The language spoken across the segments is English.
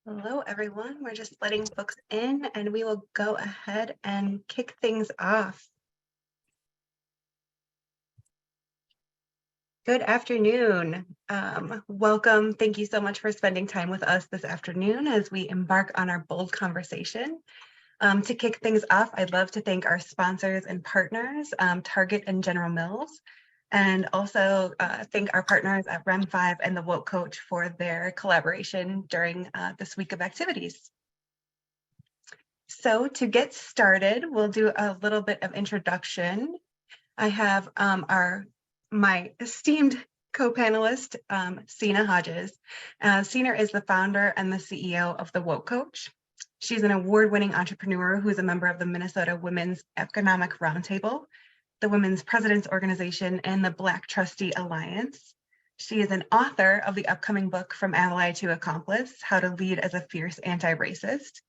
Hello, everyone. We're just letting folks in and we will go ahead and kick things off. Good afternoon. Welcome. Thank you so much for spending time with us this afternoon as we embark on our bold conversation. To kick things off, I'd love to thank our sponsors and partners, Target and General Mills, and also thank our partners at REM5 and the Woke Coach for their collaboration during this week of activities. So to get started, we'll do a little bit of introduction. I have my esteemed co-panelist, Seena Hodges. Seena is the founder and the CEO of the Woke Coach. She's an award-winning entrepreneur who is a member of the Minnesota Women's Economic Roundtable, the Women's President's Organization, and the Black Trustee Alliance. She is an author of the upcoming book From Ally to Accomplice, How to Lead as a Fierce Anti-Racist.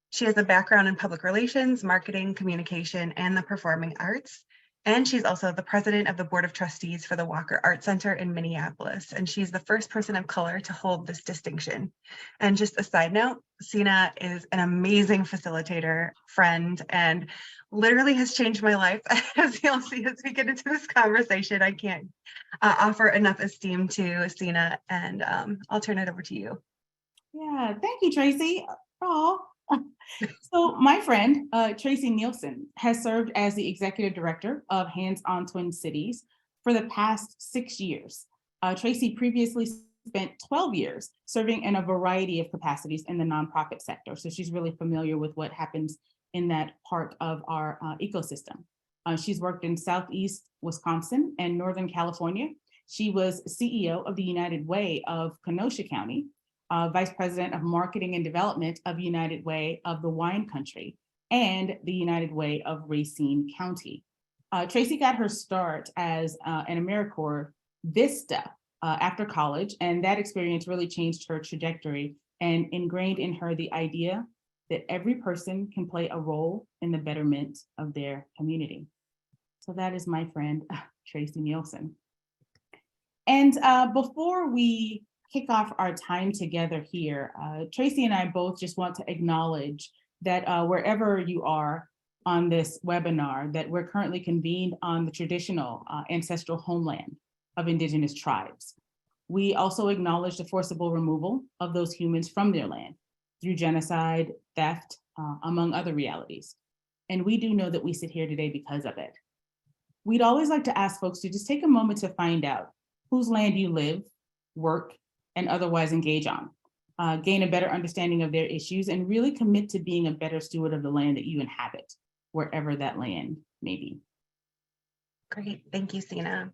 She has a background in public relations, marketing, communication, and the performing arts. And she's also the president of the Board of Trustees for the Walker Art Center in Minneapolis. And she's the first person of color to hold this distinction. And just a side note, Seena is an amazing facilitator, friend, and literally has changed my life. As you'll see as we get into this conversation, I can't offer enough esteem to Seena, and I'll turn it over to you. Yeah, thank you, Tracy. Oh. So my friend, Tracy Nielsen, has served as the executive director of HandsOn Twin Cities for the past 6 years. Tracy previously spent 12 years serving in a variety of capacities in the nonprofit sector. So she's really familiar with what happens in that part of our ecosystem. She's worked in Southeast Wisconsin and Northern California. She was CEO of the United Way of Kenosha County, Vice President of Marketing and Development of United Way of the Wine Country, and the United Way of Racine County. Tracy got her start as an AmeriCorps Vista after college, and that experience really changed her trajectory and ingrained in her the idea that every person can play a role in the betterment of their community. So that is my friend, Tracy Nielsen. And before we kick off our time together here, Tracy and I both just want to acknowledge that wherever you are on this webinar, that we're currently convened on the traditional ancestral homeland of Indigenous tribes. We also acknowledge the forcible removal of those humans from their land through genocide, theft, among other realities. And we do know that we sit here today because of it. We'd always like to ask folks to just take a moment to find out whose land you live, work, and otherwise engage on, gain a better understanding of their issues, and really commit to being a better steward of the land that you inhabit, wherever that land may be. Great, thank you, Seena.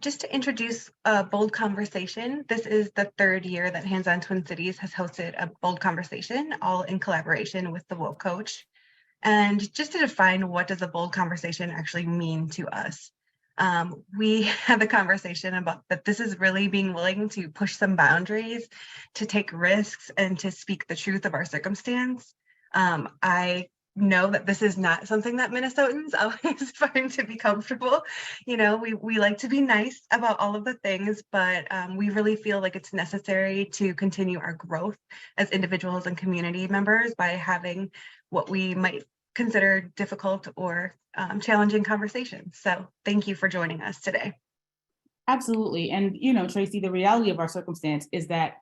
Just to introduce a bold conversation, this is the third year that HandsOn Twin Cities has hosted a bold conversation, all in collaboration with the Woke Coach. And just to define what does a bold conversation actually mean to us, we had the conversation about that this is really being willing to push some boundaries, to take risks, and to speak the truth of our circumstance. I know that this is not something that Minnesotans always find to be comfortable. You know, we like to be nice about all of the things, but we really feel like it's necessary to continue our growth as individuals and community members by having what we might consider difficult or challenging conversations. So thank you for joining us today. Absolutely. And, you know, Tracy, the reality of our circumstance is that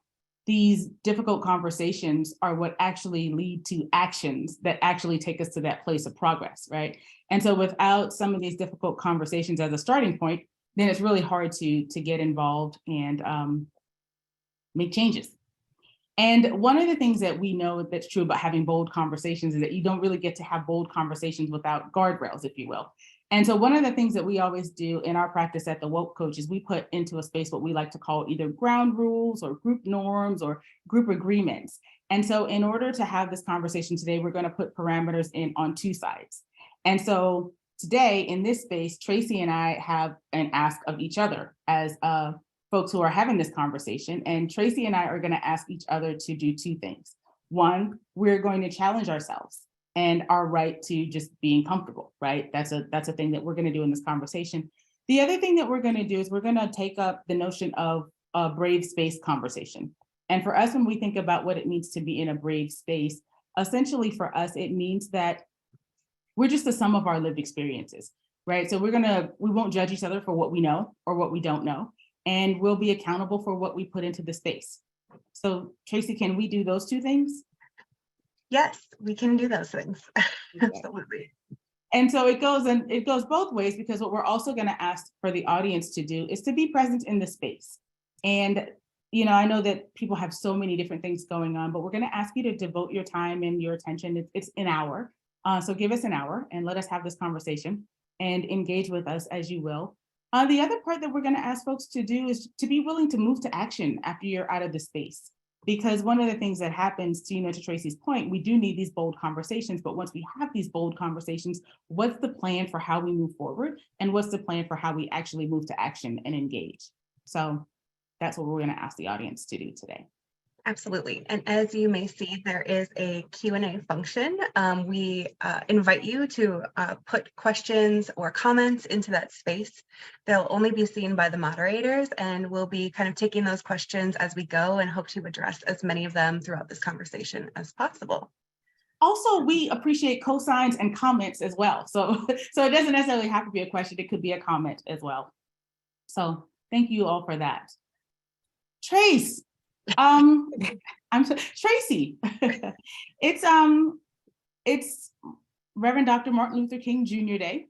these difficult conversations are what actually lead to actions that actually take us to that place of progress, right? And so without some of these difficult conversations as a starting point, then it's really hard to get involved and make changes. And one of the things that we know that's true about having bold conversations is that you don't really get to have bold conversations without guardrails, if you will. And so one of the things that we always do in our practice at the Woke Coach is we put into a space what we like to call either ground rules or group norms or group agreements. And so in order to have this conversation today, we're going to put parameters in on two sides. And so today in this space, Tracy and I have an ask of each other as folks who are having this conversation. And Tracy and I are going to ask each other to do two things. One, we're going to challenge ourselves and our right to just being comfortable, right? That's a thing that we're going to do in this conversation. The other thing that we're going to do is we're going to take up the notion of a brave space conversation. And for us, when we think about what it means to be in a brave space, essentially for us, it means that we're just the sum of our lived experiences, right? So we won't judge each other for what we know or what we don't know, and we'll be accountable for what we put into the space. So Tracy, can we do those two things? Yes, we can do those things. Absolutely. And so it goes both ways, because what we're also going to ask for the audience to do is to be present in the space. And I know that people have so many different things going on, but we're going to ask you to devote your time and your attention. It's an hour. So give us an hour and let us have this conversation and engage with us as you will. The other part that we're going to ask folks to do is to be willing to move to action after you're out of the space. Because one of the things that happens, to Tracy's point, we do need these bold conversations, but once we have these bold conversations, what's the plan for how we move forward? And what's the plan for how we actually move to action and engage? So that's what we're going to ask the audience to do today. Absolutely. And as you may see, there is a Q&A function. We invite you to put questions or comments into that space. They'll only be seen by the moderators, and we'll be kind of taking those questions as we go and hope to address as many of them throughout this conversation as possible. Also, we appreciate cosigns and comments as well. So it doesn't necessarily have to be a question. It could be a comment as well. So thank you all for that. Trace. Tracy. It's Reverend Dr. Martin Luther King Jr. Day.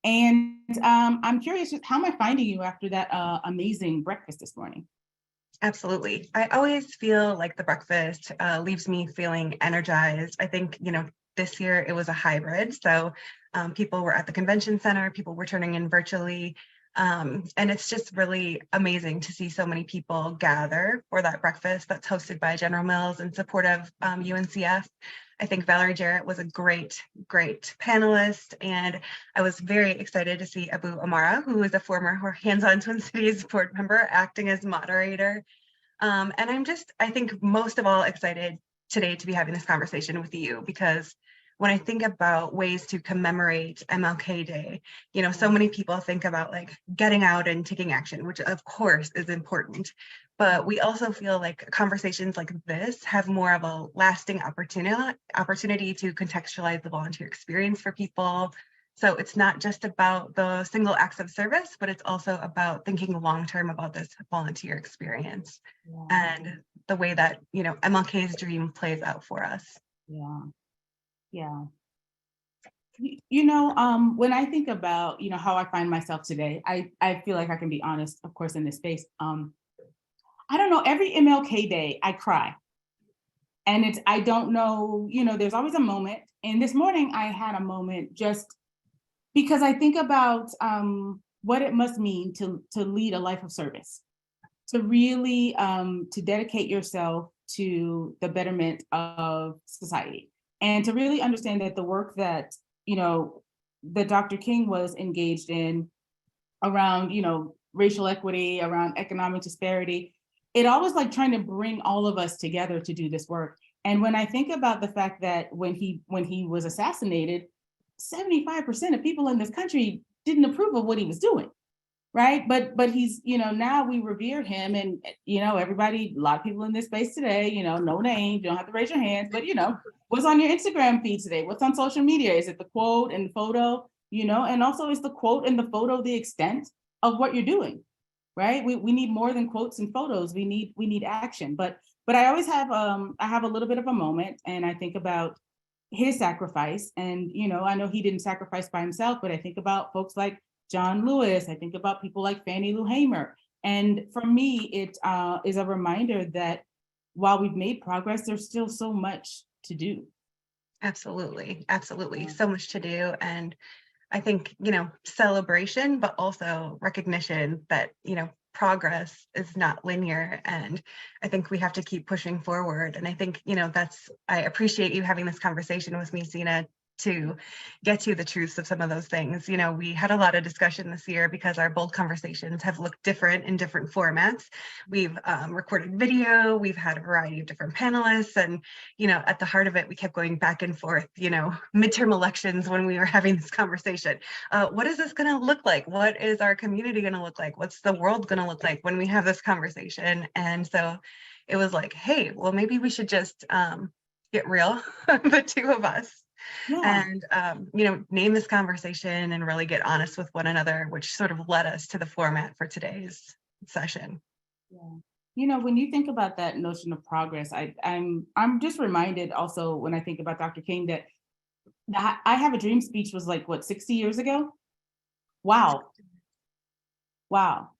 And I'm curious, just how am I finding you after that amazing breakfast this morning? Absolutely. I always feel like the breakfast leaves me feeling energized. I think, this year it was a hybrid. So people were at the convention center, people were turning in virtually. And it's just really amazing to see so many people gather for that breakfast that's hosted by General Mills in support of UNCF. I think Valerie Jarrett was a great panelist, and I was very excited to see Abu Amara, who is a former HandsOn Twin Cities board member, acting as moderator. And I think most of all excited today to be having this conversation with you, because when I think about ways to commemorate MLK Day, so many people think about like getting out and taking action, which of course is important. But we also feel like conversations like this have more of a lasting opportunity to contextualize the volunteer experience for people. So it's not just about the single acts of service, but it's also about thinking long-term about this volunteer experience and the way that, MLK's dream plays out for us. Yeah. When I think about, how I find myself today, I feel like I can be honest, of course, in this space. I don't know, every MLK Day, I cry. And I don't know, there's always a moment. And this morning I had a moment just because I think about what it must mean to lead a life of service, to really to dedicate yourself to the betterment of society. And to really understand that the work that, that Dr. King was engaged in around, racial equity, around economic disparity, it always like trying to bring all of us together to do this work. And when I think about the fact that when he was assassinated, 75% of people in this country didn't approve of what he was doing. Right. But he's, now we revere him, and, everybody, a lot of people in this space today, no names, you don't have to raise your hands, but, what's on your Instagram feed today? What's on social media? Is it the quote and the photo, and also is the quote and the photo the extent of what you're doing? Right. We need more than quotes and photos. We need action. But I always have I have a little bit of a moment, and I think about his sacrifice. And, I know he didn't sacrifice by himself, but I think about folks like John Lewis. I think about people like Fannie Lou Hamer. And for me, it is a reminder that while we've made progress, there's still so much to do. Absolutely. So much to do. And I think, celebration, but also recognition that, progress is not linear. And I think we have to keep pushing forward. And I think, I appreciate you having this conversation with me, Seena, to get to the truths of some of those things. We had a lot of discussion this year because our bold conversations have looked different in different formats. We've recorded video, we've had a variety of different panelists, and, at the heart of it, we kept going back and forth, midterm elections when we were having this conversation. What is this going to look like? What is our community going to look like? What's the world going to look like when we have this conversation? And so, it was like, hey, well, maybe we should just get real, the two of us, Yeah. and name this conversation and really get honest with one another, which sort of led us to the format for today's session. Yeah. When you think about that notion of progress, I'm just reminded also when I think about Dr. King that I Have a Dream speech was like what, 60 years ago? Wow. Wow.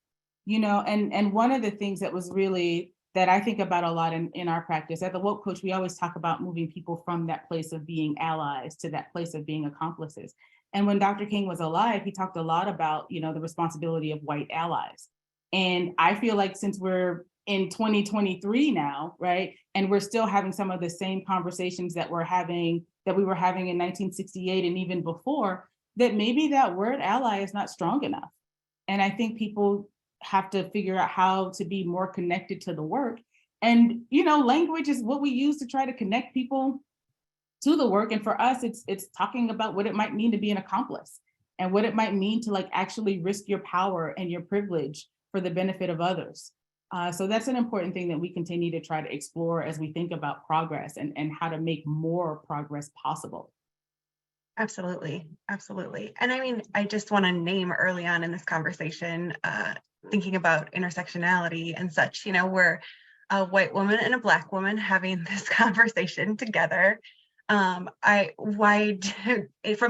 And one of the things that was really that I think about a lot in our practice at the Woke Coach, we always talk about moving people from that place of being allies to that place of being accomplices. And when Dr. King was alive, he talked a lot about, the responsibility of white allies. And I feel like since we're in 2023 now, right, and we're still having some of the same conversations that we were having in 1968 and even before, that maybe that word ally is not strong enough. And I think people have to figure out how to be more connected to the work. And, language is what we use to try to connect people to the work. And for us, it's talking about what it might mean to be an accomplice and what it might mean to like actually risk your power and your privilege for the benefit of others. So that's an important thing that we continue to try to explore as we think about progress and how to make more progress possible. Absolutely. Absolutely. And I mean, I just want to name early on in this conversation, thinking about intersectionality and such, we're a white woman and a Black woman having this conversation together. From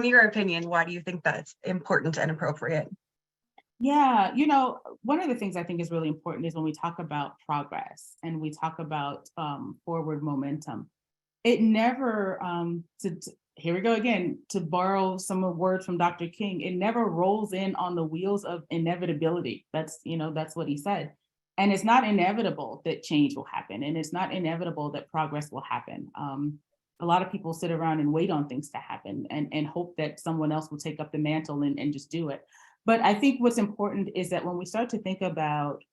your opinion, why do you think that's important and appropriate? Yeah, one of the things I think is really important is when we talk about progress and we talk about forward momentum, it never, here we go again, to borrow some of words from Dr. King, it never rolls in on the wheels of inevitability. That's what he said. And it's not inevitable that change will happen. And it's not inevitable that progress will happen. A lot of people sit around and wait on things to happen and hope that someone else will take up the mantle and just do it. But I think what's important is that when we start to think about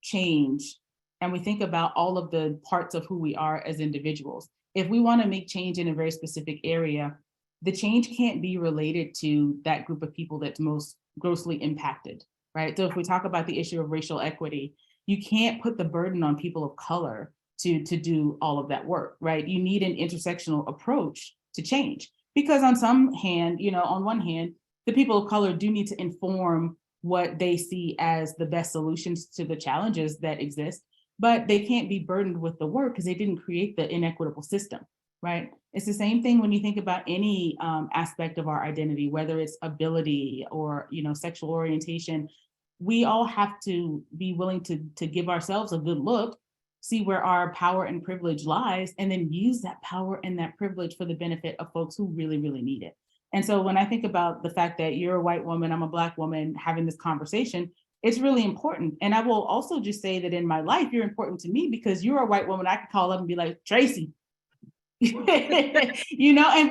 change and we think about all of the parts of who we are as individuals, if we want to make change in a very specific area, the change can't be related to that group of people that's most grossly impacted, right? So if we talk about the issue of racial equity, you can't put the burden on people of color to do all of that work, right? You need an intersectional approach to change. Because on one hand, the people of color do need to inform what they see as the best solutions to the challenges that exist, but they can't be burdened with the work because they didn't create the inequitable system, right? It's the same thing when you think about any aspect of our identity, whether it's ability or sexual orientation. We all have to be willing to give ourselves a good look, see where our power and privilege lies, and then use that power and that privilege for the benefit of folks who really, really need it. And so when I think about the fact that you're a white woman, I'm a Black woman having this conversation, it's really important. And I will also just say that in my life, you're important to me because you're a white woman. I can call up and be like, Tracy, and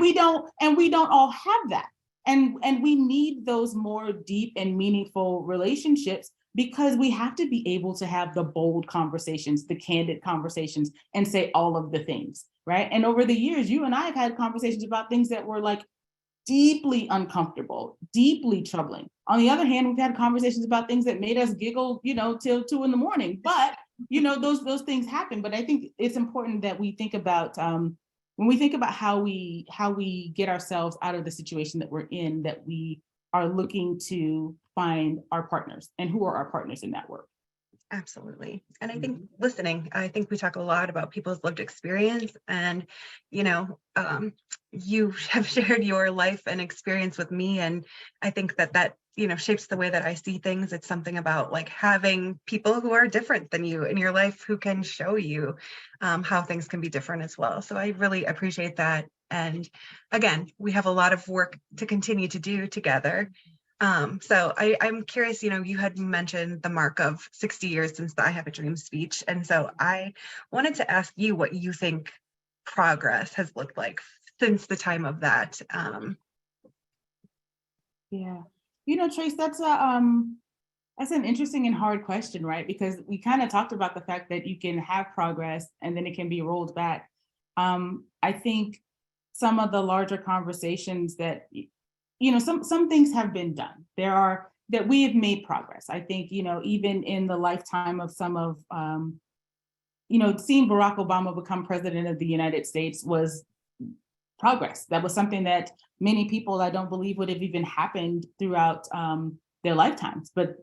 we don't all have that. And we need those more deep and meaningful relationships because we have to be able to have the bold conversations, the candid conversations, and say all of the things, right? And over the years, you and I have had conversations about things that were like deeply uncomfortable, deeply troubling. On the other hand, we've had conversations about things that made us giggle, till 2 a.m. But those things happen. But I think it's important that we think about when we think about how we get ourselves out of the situation that we're in, that we are looking to find our partners and who are our partners in that work. Absolutely. And I think I think we talk a lot about people's lived experience and, you have shared your life and experience with me. And I think that shapes the way that I see things. It's something about like having people who are different than you in your life who can show you how things can be different as well. So I really appreciate that. And again, we have a lot of work to continue to do together. So I'm curious, you had mentioned the mark of 60 years since the I Have a Dream speech. And so I wanted to ask you what you think progress has looked like since the time of that. Yeah. Trace, that's an interesting and hard question, right? Because we kind of talked about the fact that you can have progress and then it can be rolled back. I think some of the larger conversations that some things have been done. That we have made progress. I think, even in the lifetime of some of seeing Barack Obama become president of the United States was progress. That was something that many people, I don't believe, would have even happened throughout their lifetimes. But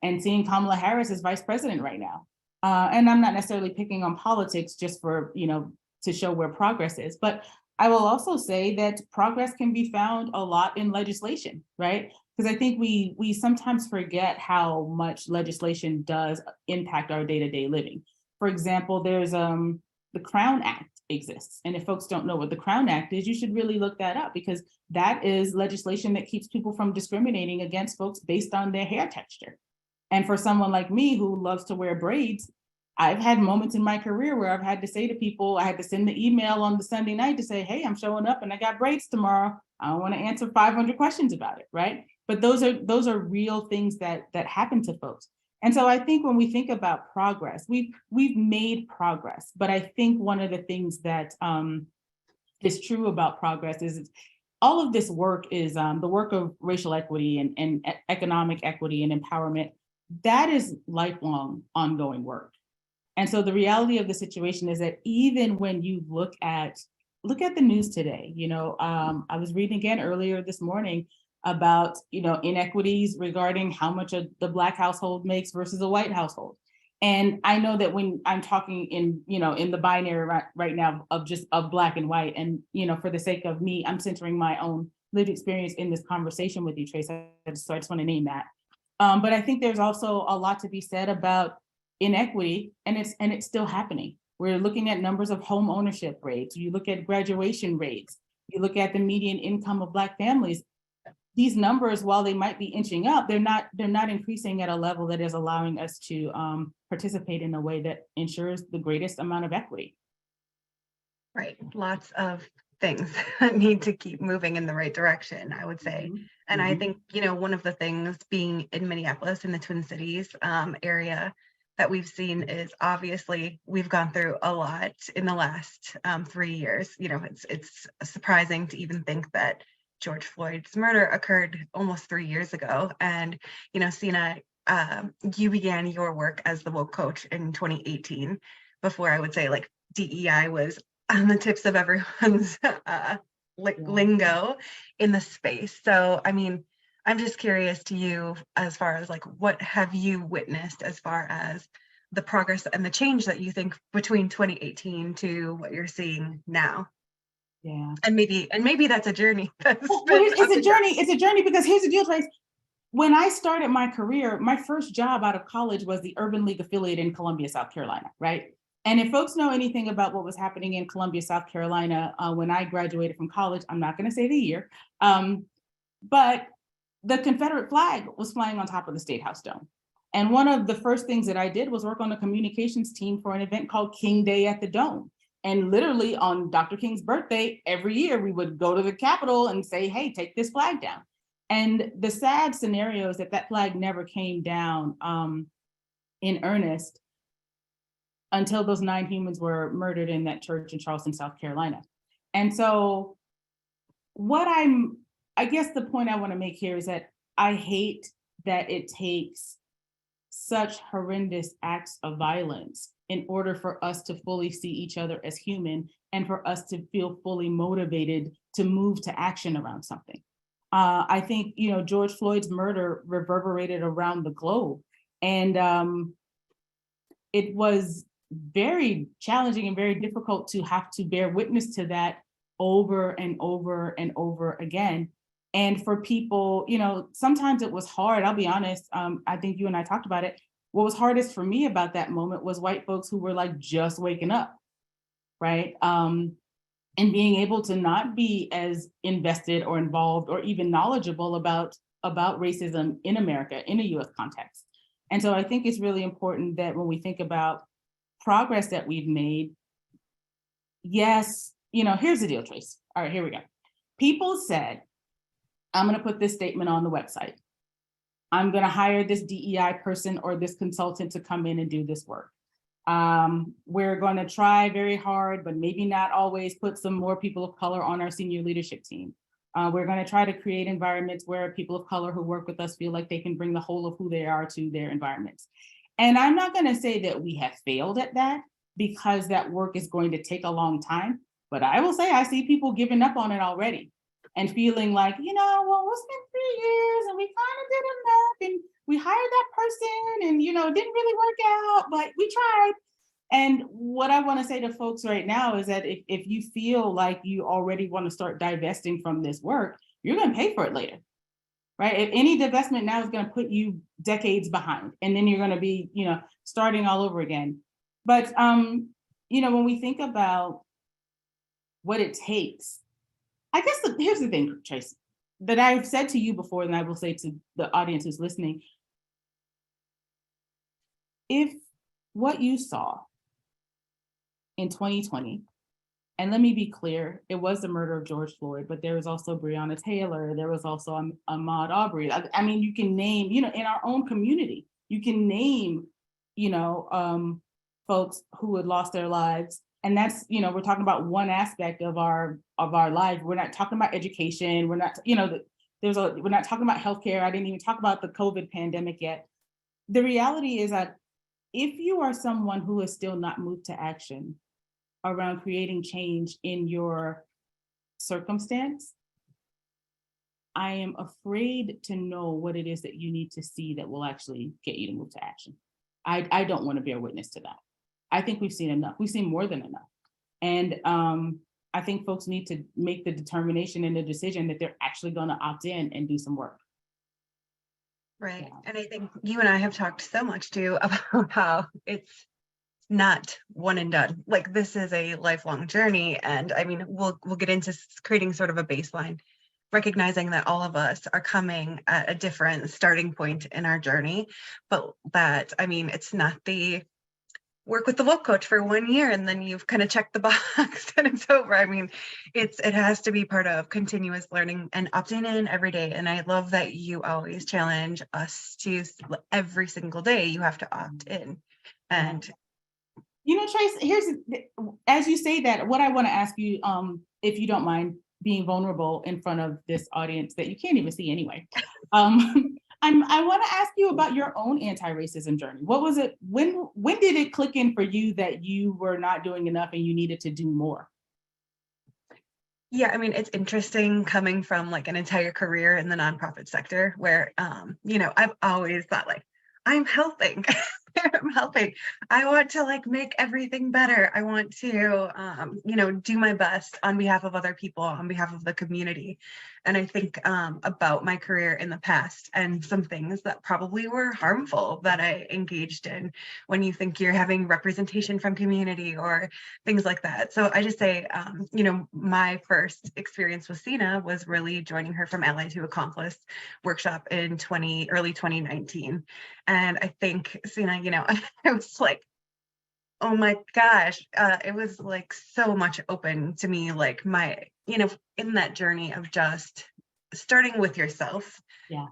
and seeing Kamala Harris as vice president right now. And I'm not necessarily picking on politics just for, to show where progress is. But I will also say that progress can be found a lot in legislation, right? Because I think we sometimes forget how much legislation does impact our day-to-day living. For example, there's the Crown Act exists. And if folks don't know what the Crown Act is, you should really look that up, because that is legislation that keeps people from discriminating against folks based on their hair texture. And for someone like me who loves to wear braids, I've had moments in my career where I've had to say to people, I had to send the email on the Sunday night to say, hey, I'm showing up and I got braids tomorrow. I don't want to answer 500 questions about it, right? But those are real things that happen to folks. And so I think when we think about progress, we've made progress. But I think one of the things that is true about progress is all of this work is the work of racial equity and economic equity and empowerment. That is lifelong, ongoing work. And so the reality of the situation is that even when you look at the news today, I was reading again earlier this morning about, inequities regarding how much the Black household makes versus a white household. And I know that when I'm talking in the binary right now of Black and white, and, for the sake of me, I'm centering my own lived experience in this conversation with you, Trace. So I just want to name that. But I think there's also a lot to be said about inequity, and it's still happening. We're looking at numbers of home ownership rates. You look at graduation rates. You look at the median income of Black families. These numbers, while they might be inching up, they're not increasing at a level that is allowing us to participate in a way that ensures the greatest amount of equity. Right, lots of things that need to keep moving in the right direction, I would say. Mm-hmm. And I think, one of the things being in Minneapolis, in the Twin Cities area, that we've seen is obviously we've gone through a lot in the last 3 years. It's surprising to even think that George Floyd's murder occurred almost 3 years ago. And, Seena, you began your work as the woke coach in 2018, before I would say like DEI was on the tips of everyone's lingo in the space. So, I mean, I'm just curious to you as far as like, what have you witnessed as far as the progress and the change that you think between 2018 to what you're seeing now? Yeah. And maybe that's a journey. It's a journey because here's the deal, Trace. When I started my career, my first job out of college was the Urban League affiliate in Columbia, South Carolina, right? And if folks know anything about what was happening in Columbia, South Carolina, when I graduated from college, I'm not going to say the year, but the Confederate flag was flying on top of the State House dome. And one of the first things that I did was work on a communications team for an event called King Day at the Dome. And literally on Dr. King's birthday, every year we would go to the Capitol and say, hey, take this flag down. And the sad scenario is that flag never came down in earnest until those 9 humans were murdered in that church in Charleston, South Carolina. And so I guess the point I want to make here is that I hate that it takes such horrendous acts of violence in order for us to fully see each other as human and for us to feel fully motivated to move to action around something. I think, George Floyd's murder reverberated around the globe, and it was very challenging and very difficult to have to bear witness to that over and over and over again. And for people, sometimes it was hard. I'll be honest. I think you and I talked about it. What was hardest for me about that moment was white folks who were like just waking up, right? And being able to not be as invested or involved or even knowledgeable about racism in America, in a US context. And so I think it's really important that when we think about progress that we've made, yes, here's the deal, Trace. All right, here we go. People said, I'm going to put this statement on the website. I'm going to hire this DEI person or this consultant to come in and do this work. We're going to try very hard, but maybe not always put some more people of color on our senior leadership team. We're going to try to create environments where people of color who work with us feel like they can bring the whole of who they are to their environments. And I'm not going to say that we have failed at that, because that work is going to take a long time. But I will say I see people giving up on it already and feeling like, well, it's been 3 years and we kind of did enough and we hired that person and, it didn't really work out, but we tried. And what I want to say to folks right now is that if you feel like you already want to start divesting from this work, you're going to pay for it later, right? If any divestment now is going to put you decades behind, and then you're going to be, starting all over again. But, when we think about what it takes, I guess here's the thing, Tracy, that I've said to you before, and I will say to the audience who's listening. If what you saw in 2020, and let me be clear, it was the murder of George Floyd, but there was also Breonna Taylor, there was also Ahmaud Arbery. I mean, you can name, in our own community, you can name, folks who had lost their lives. And that's, we're talking about one aspect of our life. We're not talking about education. We're not, we're not talking about healthcare. I didn't even talk about the COVID pandemic yet. The reality is that if you are someone who is still not moved to action around creating change in your circumstance, I am afraid to know what it is that you need to see that will actually get you to move to action. I don't want to bear witness to that. I think we've seen enough. We've seen more than enough. And I think folks need to make the determination and the decision that they're actually going to opt in and do some work. Right. Yeah. And I think you and I have talked so much too about how it's not one and done. Like, this is a lifelong journey. And I mean, we'll get into creating sort of a baseline, recognizing that all of us are coming at a different starting point in our journey, but that, I mean, it's not the work with the woke coach for 1 year and then you've kind of checked the box and it's over. I mean, it has to be part of continuous learning and opting in every day. And I love that you always challenge us to every single day, you have to opt in. And Trace, as you say that, what I want to ask you, if you don't mind being vulnerable in front of this audience that you can't even see anyway. I want to ask you about your own anti-racism journey. What was it? When did it click in for you that you were not doing enough and you needed to do more? Yeah, I mean, it's interesting coming from like an entire career in the nonprofit sector where, I've always thought like, I'm helping. I'm helping. I want to like make everything better. I want to, do my best on behalf of other people, on behalf of the community. And I think about my career in the past and some things that probably were harmful that I engaged in when you think you're having representation from community or things like that. So I just say, my first experience with Seena was really joining her from Ally to Accomplice workshop in early 2019. And I think, Seena, I was like, oh my gosh, it was like so much open to me, like in that journey of just starting with yourself, Yeah.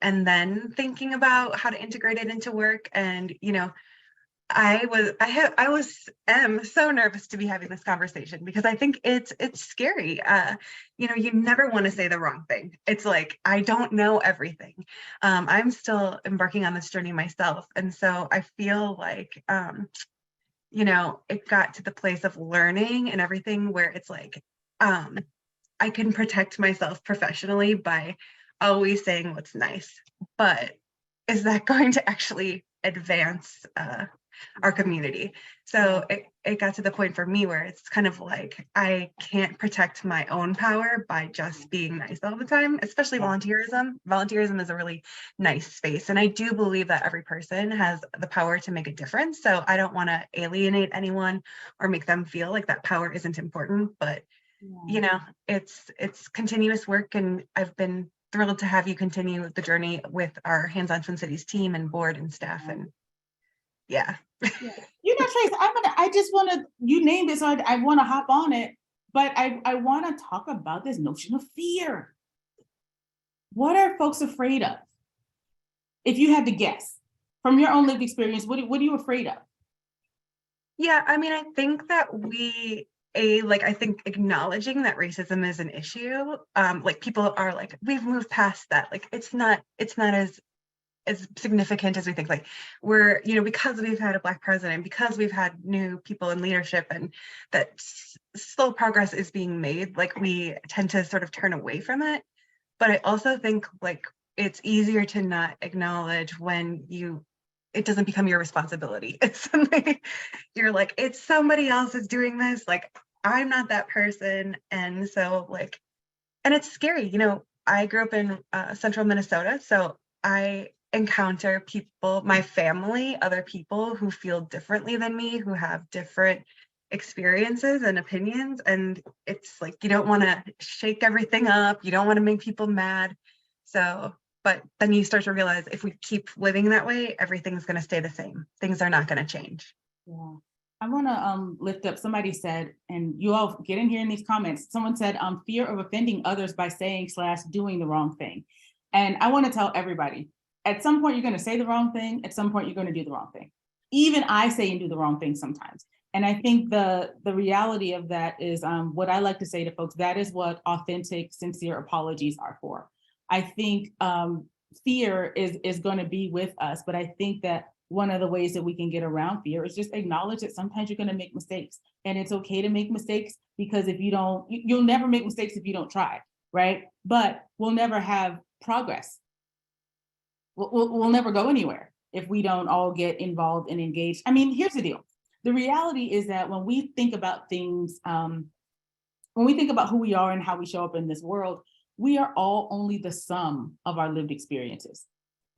And then thinking about how to integrate it into work. And, I am so nervous to be having this conversation because I think it's scary. You never want to say the wrong thing. It's like, I don't know everything. I'm still embarking on this journey myself. And so I feel like, it got to the place of learning and everything where it's like, I can protect myself professionally by always saying what's nice, but is that going to actually advance our community? So it got to the point for me where it's kind of like, I can't protect my own power by just being nice all the time, especially volunteerism. Volunteerism is a really nice space. And I do believe that every person has the power to make a difference. So I don't want to alienate anyone or make them feel like that power isn't important, but it's continuous work. And I've been thrilled to have you continue the journey with our HandsOn Twin Cities team and board and staff. And yeah. Trace, I just want to, you named it, so I want to hop on it, but I want to talk about this notion of fear. What are folks afraid of? If you had to guess from your own lived experience, what are you afraid of? Yeah, I mean, I think that I think acknowledging that racism is an issue, like people are like, we've moved past that. Like, it's not as as significant as we think. Like we're, because we've had a Black president, because we've had new people in leadership, and that slow progress is being made, like we tend to sort of turn away from it. But I also think like it's easier to not acknowledge when it doesn't become your responsibility. It's something you're like, it's somebody else is doing this. Like I'm not that person. And so like, and it's scary. I grew up in central Minnesota, so I encounter people, my family, other people who feel differently than me, who have different experiences and opinions. And it's like, you don't want to shake everything up. You don't want to make people mad. So, but then you start to realize if we keep living that way, everything's going to stay the same. Things are not going to change. Yeah. I want to lift up, somebody said, and you all get in here in these comments, someone said, fear of offending others by saying/doing the wrong thing. And I want to tell everybody, at some point, you're going to say the wrong thing. At some point, you're going to do the wrong thing. Even I say and do the wrong thing sometimes. And I think the reality of that is what I like to say to folks, that is what authentic, sincere apologies are for. I think fear is going to be with us, but I think that one of the ways that we can get around fear is just acknowledge that sometimes you're going to make mistakes, and it's okay to make mistakes, because if you don't, you'll never make mistakes if you don't try, right? But we'll never have progress. We'll never go anywhere if we don't all get involved and engaged. I mean, here's the deal. The reality is that when we think about things, when we think about who we are and how we show up in this world, we are all only the sum of our lived experiences.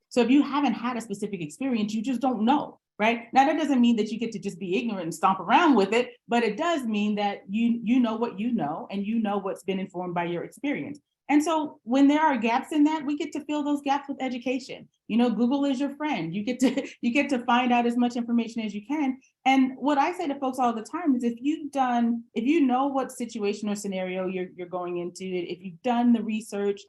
So if you haven't had a specific experience, you just don't know, right? Now, that doesn't mean that you get to just be ignorant and stomp around with it, but it does mean that you know what you know, and you know what's been informed by your experience. And so when there are gaps in that, we get to fill those gaps with education. Google is your friend. You get to find out as much information as you can. And what I say to folks all the time is, if you know what situation or scenario you're going into, if you've done the research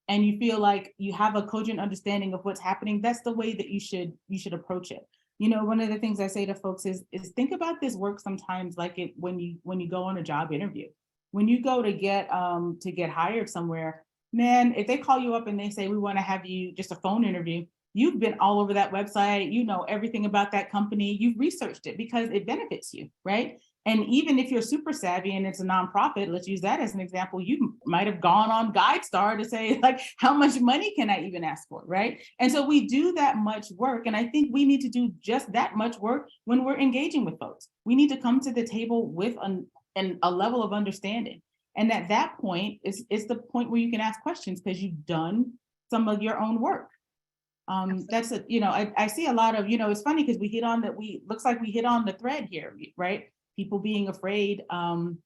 and you feel like you have a cogent understanding of what's happening, that's the way that you should approach it. One of the things I say to folks is think about this work sometimes like it when you go on a job interview. When you go to get hired somewhere, man, if they call you up and they say, we want to have you just a phone interview, you've been all over that website, you know everything about that company, you've researched it because it benefits you, right? And even if you're super savvy and it's a nonprofit, let's use that as an example, you might have gone on GuideStar to say, like, how much money can I even ask for, right? And so we do that much work. And I think we need to do just that much work when we're engaging with folks. We need to come to the table with a level of understanding. And at that point, it's the point where you can ask questions because you've done some of your own work. That's I see a lot of, it's funny because looks like we hit on the thread here, right? People being afraid of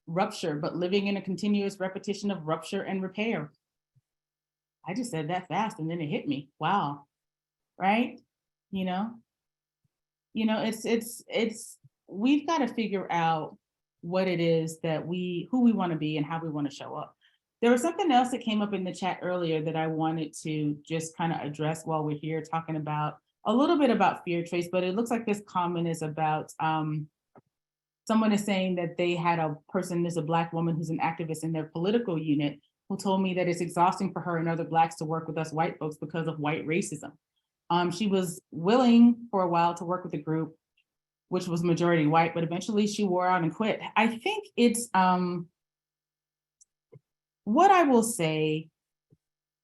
rupture, but living in a continuous repetition of rupture and repair. I just said that fast and then it hit me. Wow. Right? It's we've got to figure out what it is that who we want to be and how we want to show up. There was something else that came up in the chat earlier that I wanted to just kind of address while we're here talking about a little bit about fear, Trace, but it looks like this comment is about someone is saying that they had a person, there's a Black woman who's an activist in their political unit, who told me that it's exhausting for her and other Blacks to work with us white folks because of white racism. She was willing for a while to work with the group, which was majority white, but eventually she wore out and quit. I think it's, what I will say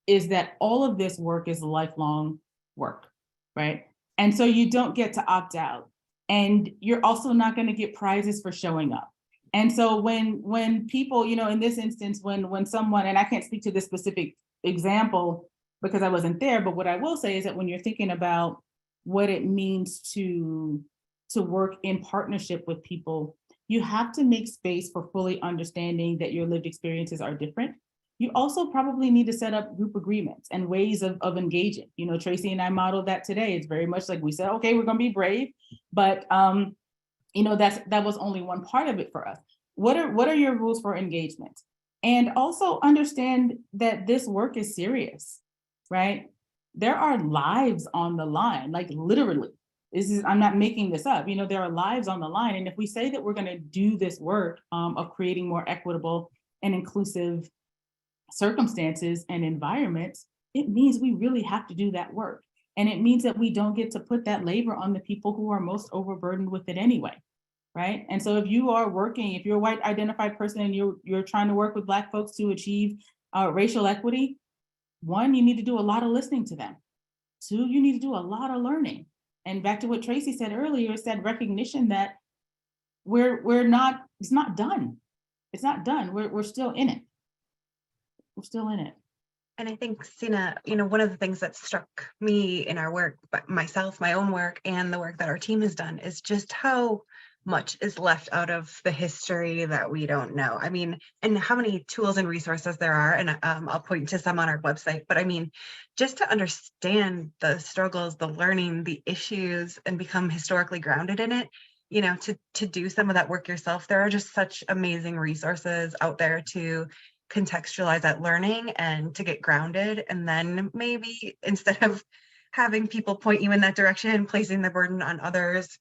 is that all of this work is lifelong work, right? And so you don't get to opt out. And you're also not going to get prizes for showing up. And so when people, in this instance, when someone, and I can't speak to this specific example because I wasn't there, but what I will say is that when you're thinking about what it means to work in partnership with people, you have to make space for fully understanding that your lived experiences are different. You also probably need to set up group agreements and ways of engaging. Tracy and I modeled that today. It's very much like we said, okay, we're going to be brave, but that was only one part of it for us. What are your rules for engagement? And also understand that this work is serious, right? There are lives on the line, like literally. I'm not making this up. There are lives on the line. And if we say that we're going to do this work of creating more equitable and inclusive circumstances and environments, it means we really have to do that work. And it means that we don't get to put that labor on the people who are most overburdened with it anyway. Right. And so if you are working, if you're a white identified person and you're trying to work with Black folks to achieve racial equity, one, you need to do a lot of listening to them. Two, you need to do a lot of learning. And back to what Tracy said earlier, it's that recognition that we're not, it's not done. It's not done. We're still in it. We're still in it. And I think, Seena, one of the things that struck me in our work, but myself, my own work, and the work that our team has done is just how much is left out of the history that we don't know. I mean, and how many tools and resources there are. And I'll point to some on our website, but I mean, just to understand the struggles, the learning, the issues, and become historically grounded in it, to do some of that work yourself, there are just such amazing resources out there to contextualize that learning and to get grounded. And then maybe instead of having people point you in that direction, placing the burden on others,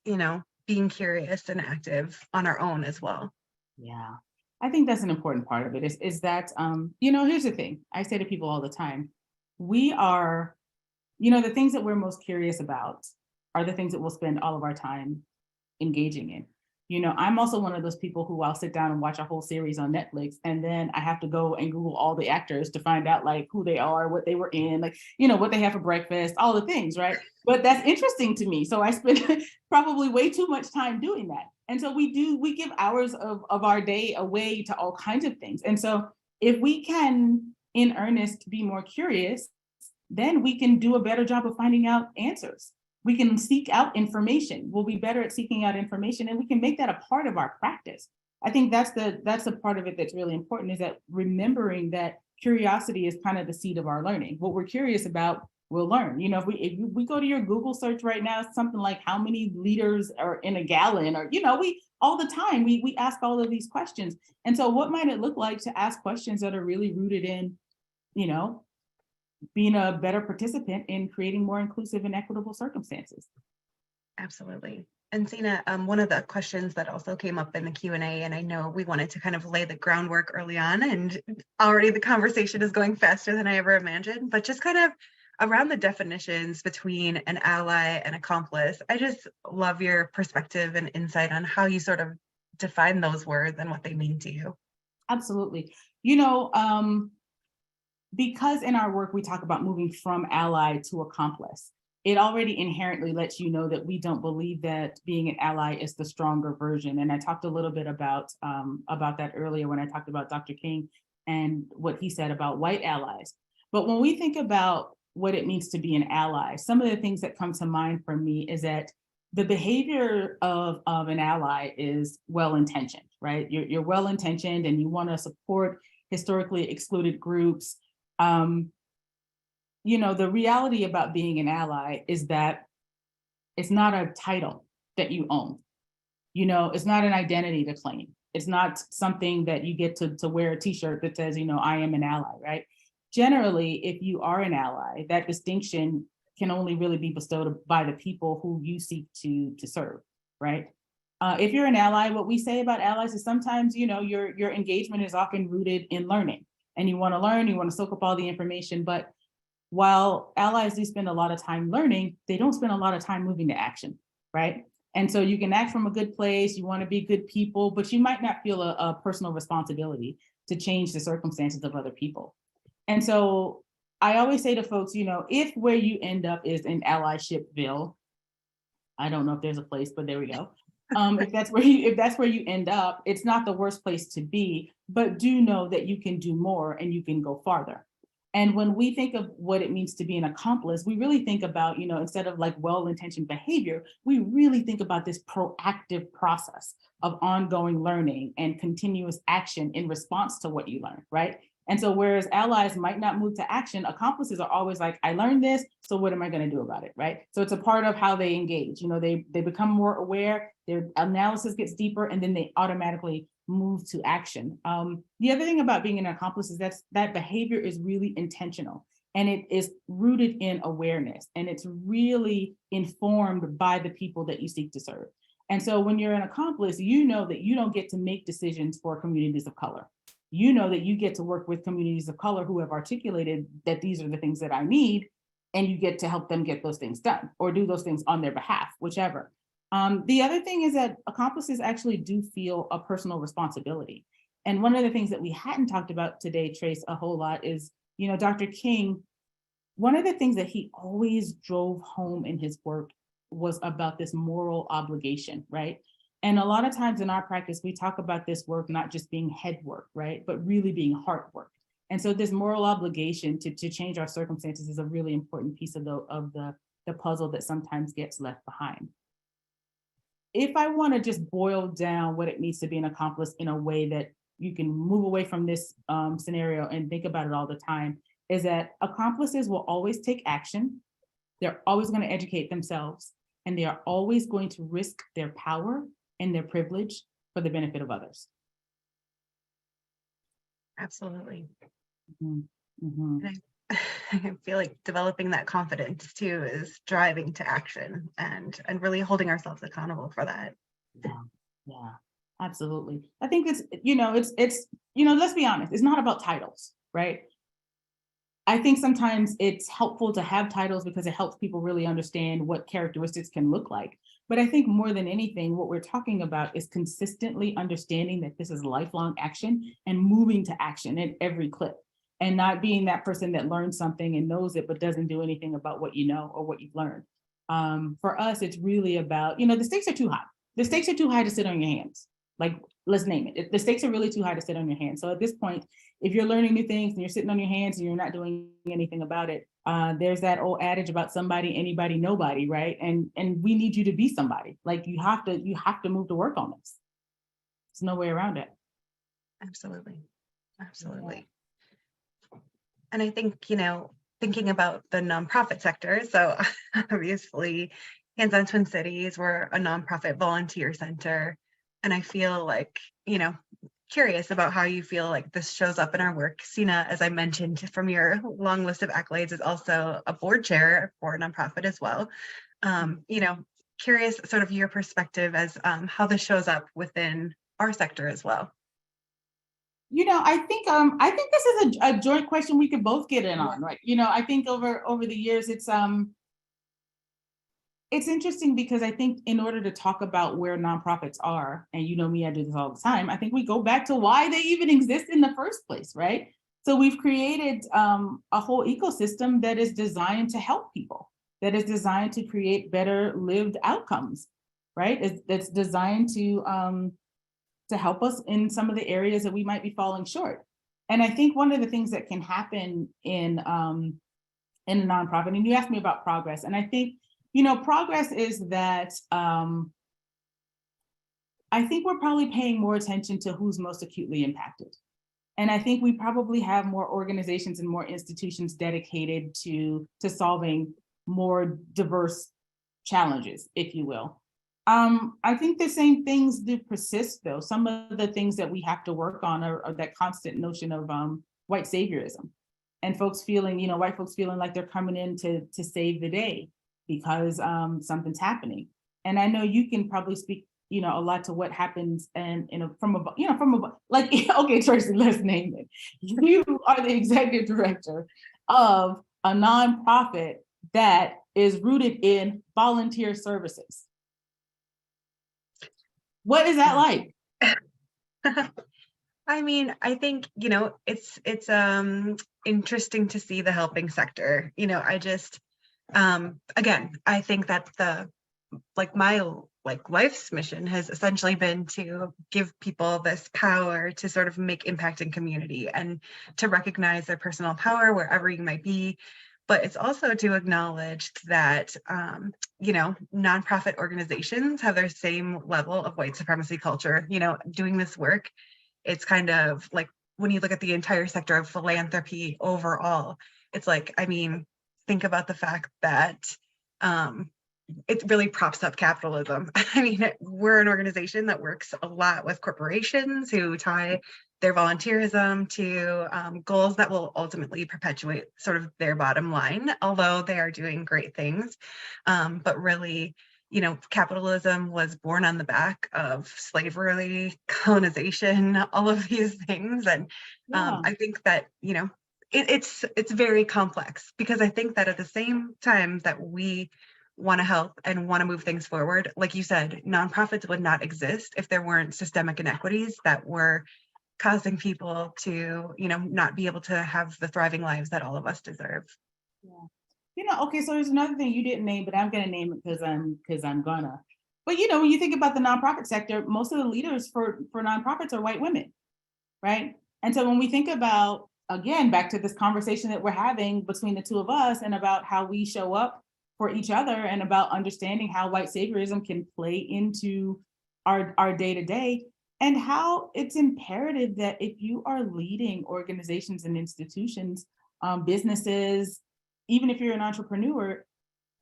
being curious and active on our own as well. Yeah, I think that's an important part of it is that, here's the thing. I say to people all the time, we are, the things that we're most curious about are the things that we'll spend all of our time engaging in. I'm also one of those people who I'll sit down and watch a whole series on Netflix, and then I have to go and Google all the actors to find out like who they are, what they were in, like, what they have for breakfast, all the things, right? But that's interesting to me. So I spend probably way too much time doing that. And so we give hours of our day away to all kinds of things. And so if we can, in earnest, be more curious, then we can do a better job of finding out answers. We can seek out information. We'll be better at seeking out information, and we can make that a part of our practice. I think that's the part of it that's really important, is that remembering that curiosity is kind of the seed of our learning. What we're curious about, we'll learn. If we go to your Google search right now, something like how many liters are in a gallon, or we all the time we ask all of these questions. And so what might it look like to ask questions that are really rooted in, being a better participant in creating more inclusive and equitable circumstances? Absolutely. And Seena, one of the questions that also came up in the Q&A, and I know we wanted to kind of lay the groundwork early on, and already the conversation is going faster than I ever imagined, but just kind of around the definitions between an ally and accomplice. I just love your perspective and insight on how you sort of define those words and what they mean to you. Absolutely. Because in our work, we talk about moving from ally to accomplice, it already inherently lets you know that we don't believe that being an ally is the stronger version. And I talked a little bit about that earlier when I talked about Dr. King and what he said about white allies. But when we think about what it means to be an ally, some of the things that come to mind for me is that the behavior of an ally is well-intentioned, right? You're well-intentioned and you want to support historically excluded groups. The reality about being an ally is that it's not a title that you own. It's not an identity to claim. It's not something that you get to wear a t-shirt that says, I am an ally, right? Generally, if you are an ally, that distinction can only really be bestowed by the people who you seek to serve, right? If you're an ally, what we say about allies is sometimes, your engagement is often rooted in learning, and you want to learn, you want to soak up all the information. But while allies do spend a lot of time learning, they don't spend a lot of time moving to action, right? And so you can act from a good place, you want to be good people, but you might not feel a personal responsibility to change the circumstances of other people. And so I always say to folks, if where you end up is in allyshipville, I don't know if there's a place, but there we go. If that's where you end up, it's not the worst place to be, but do know that you can do more and you can go farther. And when we think of what it means to be an accomplice, we really think about, instead of like well-intentioned behavior, we really think about this proactive process of ongoing learning and continuous action in response to what you learn, right? And so whereas allies might not move to action, accomplices are always like, I learned this, so what am I going to do about it, right? So it's a part of how they engage. They become more aware, their analysis gets deeper, and then they automatically move to action. The other thing about being an accomplice is that behavior is really intentional, and it is rooted in awareness, and it's really informed by the people that you seek to serve. And so when you're an accomplice, you know that you don't get to make decisions for communities of color. you know that you get to work with communities of color who have articulated that these are the things that I need, and you get to help them get those things done or do those things on their behalf, whichever. The other thing is that accomplices actually do feel a personal responsibility. And one of the things that we hadn't talked about today, Trace, a whole lot is, Dr. King, one of the things that he always drove home in his work was about this moral obligation, right? And a lot of times in our practice, we talk about this work not just being head work, right? But really being heart work. And so this moral obligation to change our circumstances is a really important piece of the puzzle that sometimes gets left behind. If I want to just boil down what it means to be an accomplice in a way that you can move away from this scenario and think about it all the time, is that accomplices will always take action. They're always going to educate themselves, and they are always going to risk their power and their privilege for the benefit of others. Absolutely. Mm-hmm. And I feel like developing that confidence too is driving to action and really holding ourselves accountable for that. Yeah, absolutely. I think it's let's be honest, it's not about titles, right? I think sometimes it's helpful to have titles because it helps people really understand what characteristics can look like. But I think more than anything, what we're talking about is consistently understanding that this is lifelong action and moving to action in every clip, and not being that person that learns something and knows it, but doesn't do anything about what you know or what you've learned. For us, it's really about, the stakes are too high. The stakes are too high to sit on your hands. Like, let's name it. The stakes are really too high to sit on your hands. So at this point, if you're learning new things and you're sitting on your hands and you're not doing anything about it, there's that old adage about somebody, anybody, nobody, right? And we need you to be somebody. Like, you have to move to work on this. There's no way around it. Absolutely. And I think, thinking about the nonprofit sector, so obviously HandsOn Twin Cities, we're a nonprofit volunteer center. And I feel like, curious about how you feel like this shows up in our work. Seena, as I mentioned from your long list of accolades, is also a board chair for a nonprofit as well. Curious sort of your perspective as how this shows up within our sector as well. I think this is a joint question we could both get in on, right? I think over the years, it's interesting because I think in order to talk about where nonprofits are, and me, I do this all the time, I think we go back to why they even exist in the first place, right? So we've created a whole ecosystem that is designed to help people, that is designed to create better lived outcomes, right? It's designed to help us in some of the areas that we might be falling short. And I think one of the things that can happen in a nonprofit, and you asked me about progress, and I think, progress is that I think we're probably paying more attention to who's most acutely impacted. And I think we probably have more organizations and more institutions dedicated to solving more diverse challenges, if you will. I think the same things do persist, though. Some of the things that we have to work on are that constant notion of white saviorism, and folks feeling, white folks feeling like they're coming in to save the day because something's happening. And I know you can probably speak, a lot to what happens, and okay, Tracy, let's name it. You are the executive director of a nonprofit that is rooted in volunteer services. What is that like? I mean, I think, it's interesting to see the helping sector. I just, again, I think that my life's mission has essentially been to give people this power to sort of make impact in community and to recognize their personal power wherever you might be. But it's also to acknowledge that, nonprofit organizations have their same level of white supremacy culture. Doing this work, it's kind of like when you look at the entire sector of philanthropy overall, it's like, think about the fact that it really props up capitalism. We're an organization that works a lot with corporations who tie their volunteerism to goals that will ultimately perpetuate sort of their bottom line, although they are doing great things. But really, capitalism was born on the back of slavery, colonization, all of these things. And Yeah. I think that, it's very complex, because I think that at the same time that we want to help and want to move things forward, like you said, nonprofits would not exist if there weren't systemic inequities that were causing people to, not be able to have the thriving lives that all of us deserve. Yeah. Okay, so there's another thing you didn't name, but I'm gonna name it because I'm gonna. But when you think about the nonprofit sector, most of the leaders for nonprofits are white women, right? And so when we think about, again, back to this conversation that we're having between the two of us and about how we show up for each other and about understanding how white saviorism can play into our day-to-day, and how it's imperative that if you are leading organizations and institutions, businesses, even if you're an entrepreneur,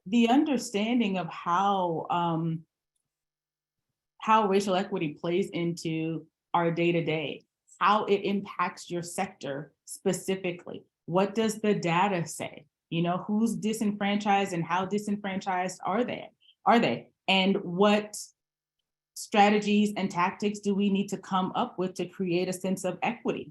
the understanding of how racial equity plays into our day-to-day, how it impacts your sector specifically. What does the data say? Who's disenfranchised and how disenfranchised are they? And what strategies and tactics do we need to come up with to create a sense of equity,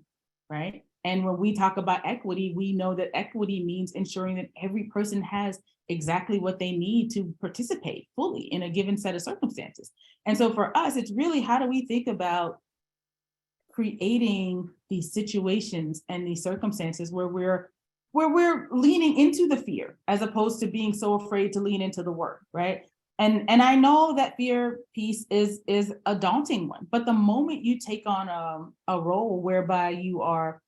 right? And when we talk about equity, we know that equity means ensuring that every person has exactly what they need to participate fully in a given set of circumstances. And so for us, it's really, how do we think about creating these situations and these circumstances where we're leaning into the fear as opposed to being so afraid to lean into the work, right? And I know that fear piece is a daunting one, but the moment you take on a role whereby you are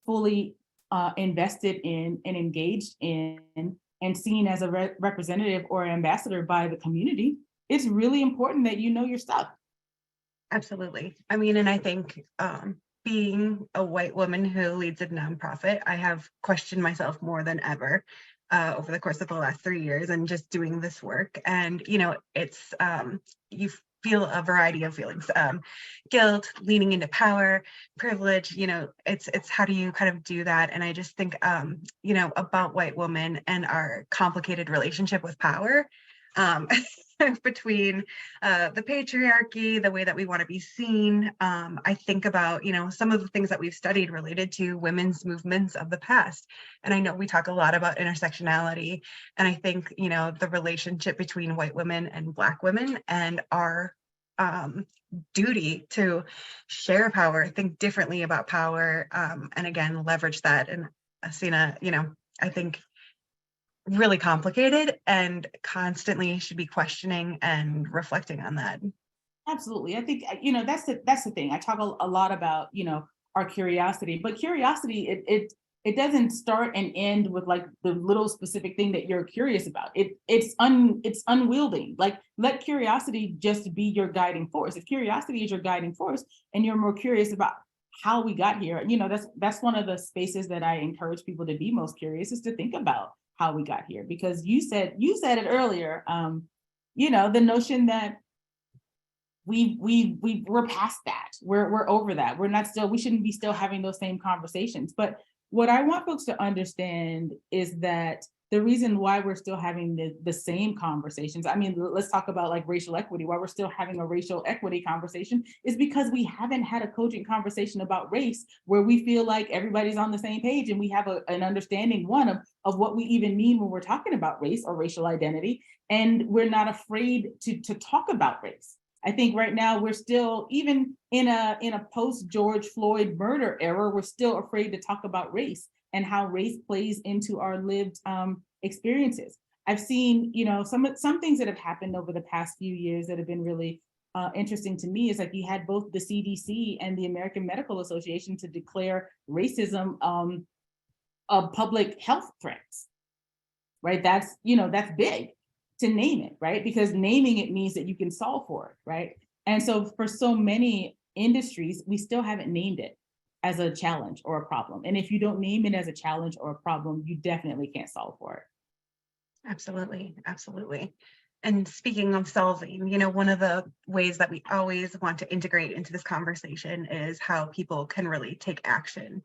fully invested in and engaged in and seen as a representative or ambassador by the community, it's really important that you know your stuff. Absolutely. I mean, and I think being a white woman who leads a nonprofit, I have questioned myself more than ever over the course of the last 3 years and just doing this work. And, it's, you feel a variety of feelings, guilt, leaning into power, privilege, it's how do you kind of do that? And I just think, about white women and our complicated relationship with power. Between the patriarchy, the way that we want to be seen. I think about, some of the things that we've studied related to women's movements of the past. And I know we talk a lot about intersectionality. And I think, the relationship between white women and Black women and our duty to share power, think differently about power, and again, leverage that. And Seena, I think really complicated and constantly should be questioning and reflecting on that. Absolutely. I think, that's the thing. I talk a lot about, our curiosity, but curiosity, it doesn't start and end with like the little specific thing that you're curious about. It's unwieldy. Like, let curiosity just be your guiding force. If curiosity is your guiding force and you're more curious about how we got here, that's one of the spaces that I encourage people to be most curious, is to think about how we got here. Because you said it earlier, the notion that we're past that. We're over that. We shouldn't be still having those same conversations. But what I want folks to understand is that the reason why we're still having the same conversations, I mean, let's talk about like racial equity, why we're still having a racial equity conversation is because we haven't had a cogent conversation about race where we feel like everybody's on the same page and we have an understanding, one, of what we even mean when we're talking about race or racial identity. And we're not afraid to talk about race. I think right now we're still, even in a post George Floyd murder era, we're still afraid to talk about race and how race plays into our lived experiences. I've seen, some things that have happened over the past few years that have been really interesting to me is like you had both the CDC and the American Medical Association to declare racism a public health threats, right? That's big to name it, right? Because naming it means that you can solve for it, right? And so for so many industries, we still haven't named it as a challenge or a problem. And if you don't name it as a challenge or a problem, you definitely can't solve for it. Absolutely, absolutely. And speaking of solving, one of the ways that we always want to integrate into this conversation is how people can really take action.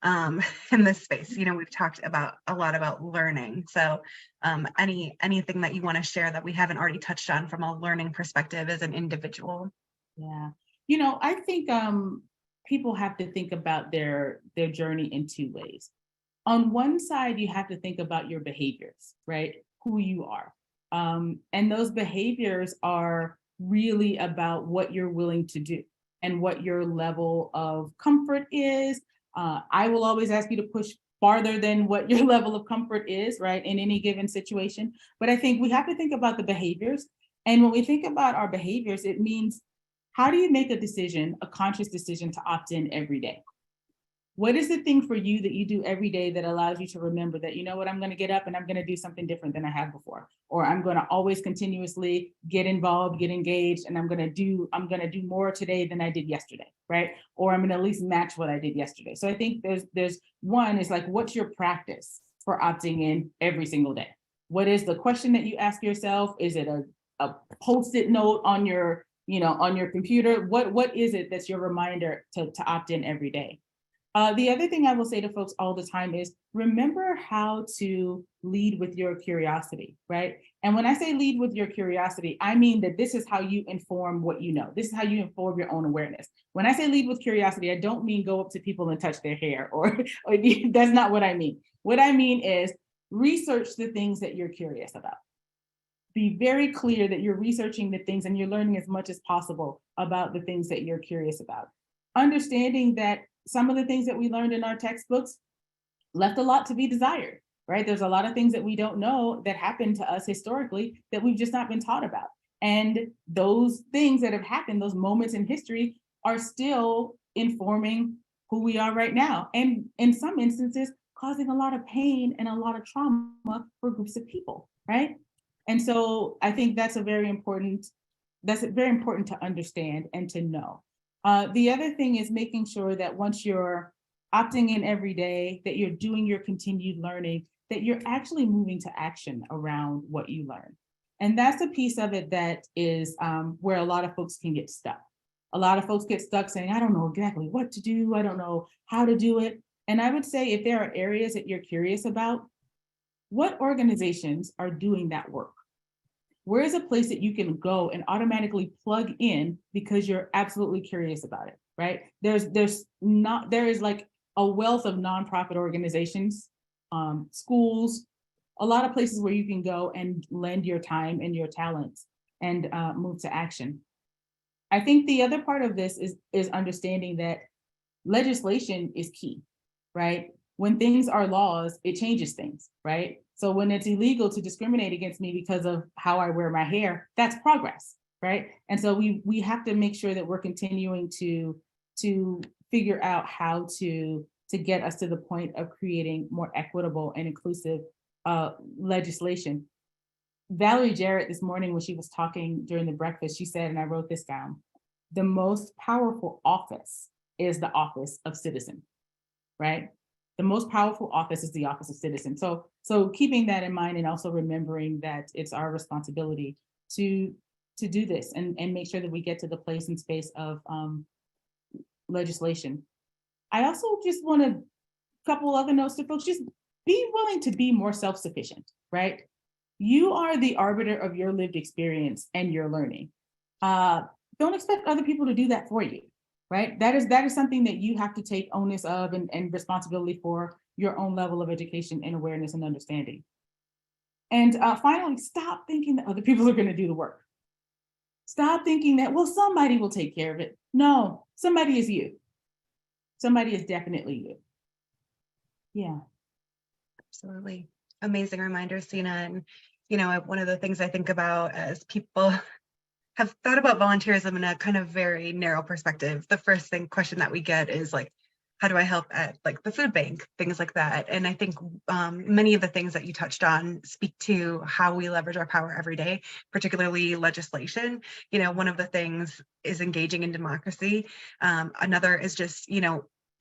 in this space. We've talked about a lot about learning. So anything that you want to share that we haven't already touched on from a learning perspective as an individual? Yeah. I think people have to think about their journey in two ways. On one side, you have to think about your behaviors, right? Who you are. And those behaviors are really about what you're willing to do and what your level of comfort is. I will always ask you to push farther than what your level of comfort is, right, in any given situation. But I think we have to think about the behaviors. And when we think about our behaviors, it means, how do you make a decision, a conscious decision, to opt in every day? What is the thing for you that you do every day that allows you to remember that, you know what, I'm going to get up and I'm going to do something different than I have before, or I'm going to always continuously get involved, get engaged, and I'm going to do more today than I did yesterday, right? Or I'm going to at least match what I did yesterday. So I think there's one is like, what's your practice for opting in every single day? What is the question that you ask yourself? Is it a Post-it note on your computer? What is it that's your reminder to opt in every day? The other thing I will say to folks all the time is, remember how to lead with your curiosity, right? And when I say lead with your curiosity, I mean that this is how you inform what you know. This is how you inform your own awareness. When I say lead with curiosity, I don't mean go up to people and touch their hair, or that's not what I mean. What I mean is research the things that you're curious about. Be very clear that you're researching the things and you're learning as much as possible about the things that you're curious about. Understanding that some of the things that we learned in our textbooks left a lot to be desired, right? There's a lot of things that we don't know that happened to us historically that we've just not been taught about. And those things that have happened, those moments in history, are still informing who we are right now. And in some instances, causing a lot of pain and a lot of trauma for groups of people, right? And so I think that's very important to understand and to know. The other thing is making sure that once you're opting in every day, that you're doing your continued learning, that you're actually moving to action around what you learn. And that's a piece of it that is where a lot of folks can get stuck. A lot of folks get stuck saying, I don't know exactly what to do. I don't know how to do it. And I would say, if there are areas that you're curious about, what organizations are doing that work? Where is a place that you can go and automatically plug in because you're absolutely curious about it, right? There is like a wealth of nonprofit organizations, schools, a lot of places where you can go and lend your time and your talents and move to action. I think the other part of this is understanding that legislation is key, right? When things are laws, it changes things, right? So when it's illegal to discriminate against me because of how I wear my hair, that's progress, right? And so we have to make sure that we're continuing to figure out how to get us to the point of creating more equitable and inclusive legislation. Valerie Jarrett this morning, when she was talking during the breakfast, she said, and I wrote this down, the most powerful office is the office of citizen, right? The most powerful office is the office of citizen. So keeping that in mind, and also remembering that it's our responsibility to do this and make sure that we get to the place and space of legislation. I also just want a couple other notes to folks. Just be willing to be more self-sufficient, right? You are the arbiter of your lived experience and your learning. Don't expect other people to do that for you. Right? That is something that you have to take onus of and responsibility for your own level of education and awareness and understanding. And finally, stop thinking that other people are going to do the work. Stop thinking that, well, somebody will take care of it. No, somebody is you. Somebody is definitely you. Yeah. Absolutely. Amazing reminder, Seena. And, one of the things I think about as people have thought about volunteerism in a kind of very narrow perspective, the first question that we get is like, how do I help at like the food bank, things like that. And I think many of the things that you touched on speak to how we leverage our power every day, particularly legislation. One of the things is engaging in democracy. Another is just,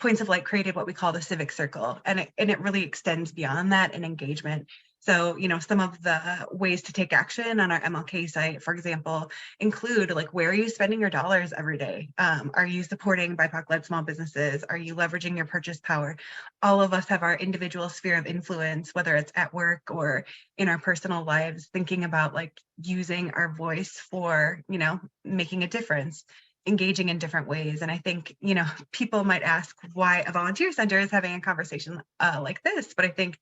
Points of Light created what we call the civic circle, and it really extends beyond that in engagement. So, some of the ways to take action on our MLK site, for example, include like, where are you spending your dollars every day? Are you supporting BIPOC-led small businesses? Are you leveraging your purchase power? All of us have our individual sphere of influence, whether it's at work or in our personal lives, thinking about like using our voice for, making a difference, engaging in different ways. And I think, people might ask why a volunteer center is having a conversation like this, but I think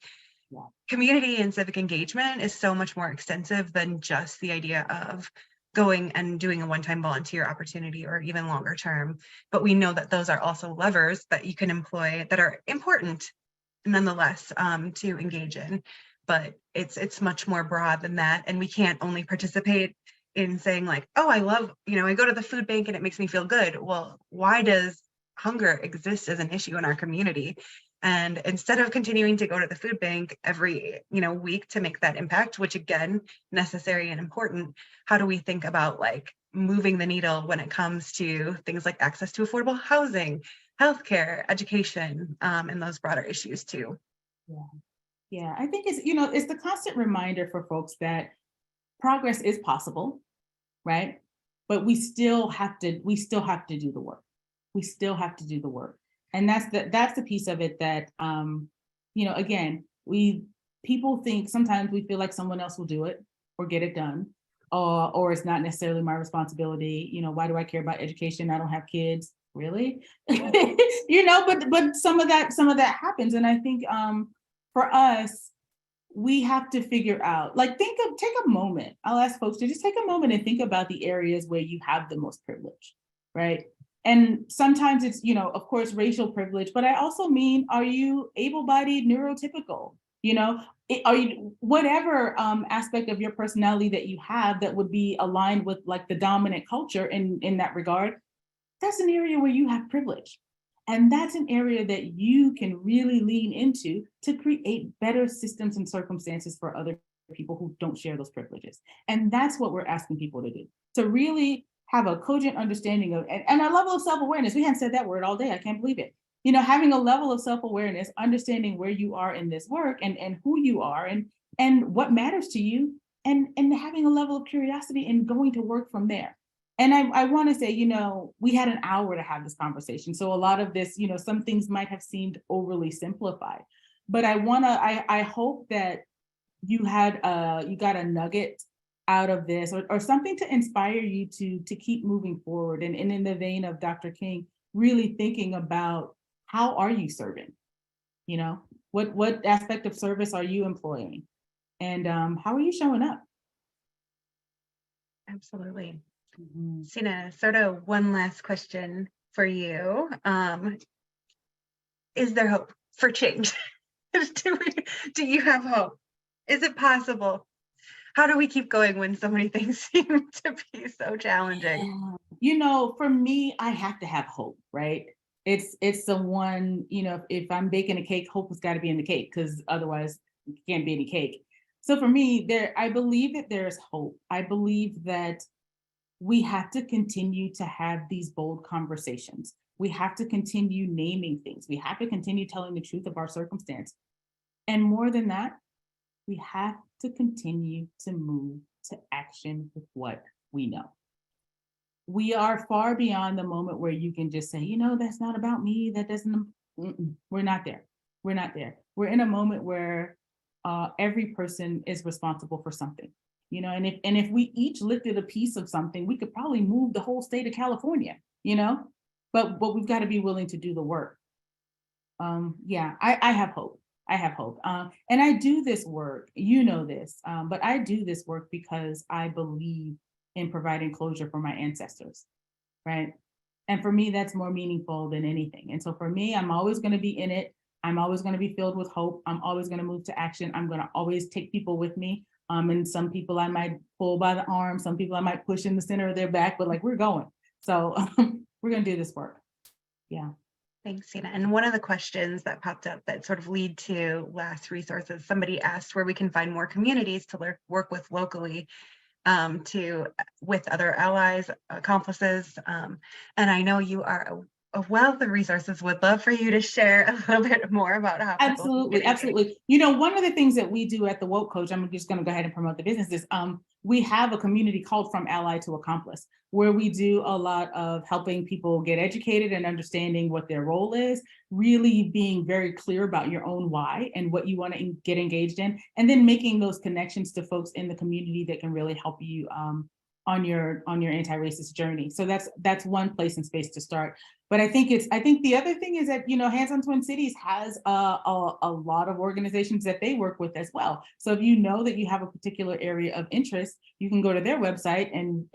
community and civic engagement is so much more extensive than just the idea of going and doing a one-time volunteer opportunity or even longer term. But we know that those are also levers that you can employ that are important nonetheless to engage in. But it's much more broad than that. And we can't only participate in saying like, oh, I love, I go to the food bank and it makes me feel good. Well, why does hunger exist as an issue in our community? And instead of continuing to go to the food bank every, week to make that impact, which again, necessary and important, how do we think about like moving the needle when it comes to things like access to affordable housing, healthcare, education, and those broader issues too? Yeah, I think it's the constant reminder for folks that progress is possible, right? But we still have to do the work. We still have to do the work. And that's the piece of it that again, people think sometimes we feel like someone else will do it or get it done, or it's not necessarily my responsibility. Why do I care about education? I don't have kids, really. But some of that happens. And I think for us, we have to figure out, like, take a moment. I'll ask folks to just take a moment and think about the areas where you have the most privilege, right? And sometimes it's, of course, racial privilege, but I also mean, are you able-bodied, neurotypical? Are you, whatever aspect of your personality that you have that would be aligned with like the dominant culture in that regard, that's an area where you have privilege. And that's an area that you can really lean into to create better systems and circumstances for other people who don't share those privileges. And that's what we're asking people to do, to really have a cogent understanding of, and a level of self-awareness. We hadn't said that word all day. I can't believe it. Having a level of self-awareness, understanding where you are in this work and who you are and what matters to you, and having a level of curiosity and going to work from there. And I want to say, we had an hour to have this conversation. So a lot of this, some things might have seemed overly simplified, but I hope that you got a nugget out of this, or something to inspire you to keep moving forward. And in the vein of Dr. King, really thinking about, how are you serving? What aspect of service are you employing? And how are you showing up? Absolutely. Seena, sort of one last question for you. Is there hope for change? Do you have hope? Is it possible? How do we keep going when so many things seem to be so challenging? For me, I have to have hope, right? It's the one, if I'm baking a cake, hope has got to be in the cake, because otherwise it can't be any cake. So for me, I believe that there's hope. I believe that we have to continue to have these bold conversations. We have to continue naming things. We have to continue telling the truth of our circumstance. And more than that, we have to continue to move to action with what we know. We are far beyond the moment where you can just say, that's not about me. That doesn't, we're not there. We're not there. We're in a moment where every person is responsible for something. And if we each lifted a piece of something, we could probably move the whole state of California, but we've got to be willing to do the work. I have hope. I have hope. And I do this work, this, but I do this work because I believe in providing closure for my ancestors, right? And for me, that's more meaningful than anything. And so for me, I'm always going to be in it. I'm always going to be filled with hope. I'm always going to move to action. I'm going to always take people with me. And some people I might pull by the arm, some people I might push in the center of their back, but like, we're going. So we're going to do this work. Yeah. Thanks, Seena. And one of the questions that popped up that sort of lead to last resources, somebody asked where we can find more communities to work with locally, with other allies, accomplices. And I know you are a wealth of resources. Would love for you to share a little bit more about how people can get Absolutely, engaged. absolutely. You know, one of the things that we do at the Woke Coach, I'm just going to go ahead and promote the business, is we have a community called From Ally to Accomplice, where we do a lot of helping people get educated and understanding what their role is, really being very clear about your own why and what you want to get engaged in, and then making those connections to folks in the community that can really help you on your anti-racist journey. So that's one place and space to start. But I think the other thing is that, you know, Hands on Twin Cities has a lot of organizations that they work with as well. So if you know that you have a particular area of interest, you can go to their website and